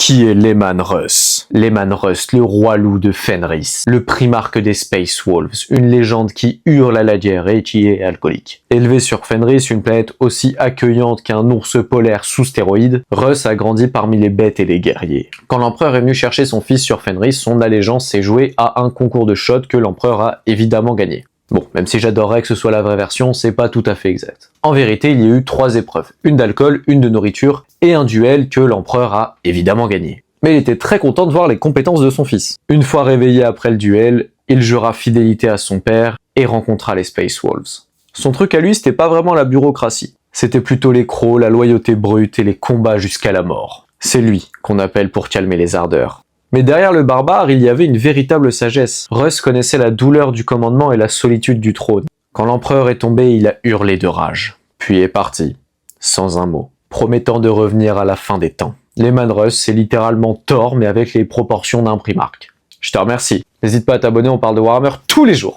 Qui est Leman Russ? Leman Russ, le roi loup de Fenris, le primarque des Space Wolves, une légende qui hurle à la guerre et qui est alcoolique. Élevé sur Fenris, une planète aussi accueillante qu'un ours polaire sous stéroïdes, Russ a grandi parmi les bêtes et les guerriers. Quand l'empereur est venu chercher son fils sur Fenris, son allégeance s'est jouée à un concours de shot que l'empereur a évidemment gagné. Bon, même si j'adorerais que ce soit la vraie version, c'est pas tout à fait exact. En vérité, il y a eu 3 épreuves, une d'alcool, une de nourriture et un duel que l'empereur a évidemment gagné. Mais il était très content de voir les compétences de son fils. Une fois réveillé après le duel, il jura fidélité à son père et rencontra les Space Wolves. Son truc à lui, c'était pas vraiment la bureaucratie. C'était plutôt les crocs, la loyauté brute et les combats jusqu'à la mort. C'est lui qu'on appelle pour calmer les ardeurs. Mais derrière le barbare, il y avait une véritable sagesse. Russ connaissait la douleur du commandement et la solitude du trône. Quand l'empereur est tombé, il a hurlé de rage. Puis est parti, sans un mot, promettant de revenir à la fin des temps. Leman Russ, c'est littéralement Thor, mais avec les proportions d'un primarque. Je te remercie. N'hésite pas à t'abonner, on parle de Warhammer tous les jours.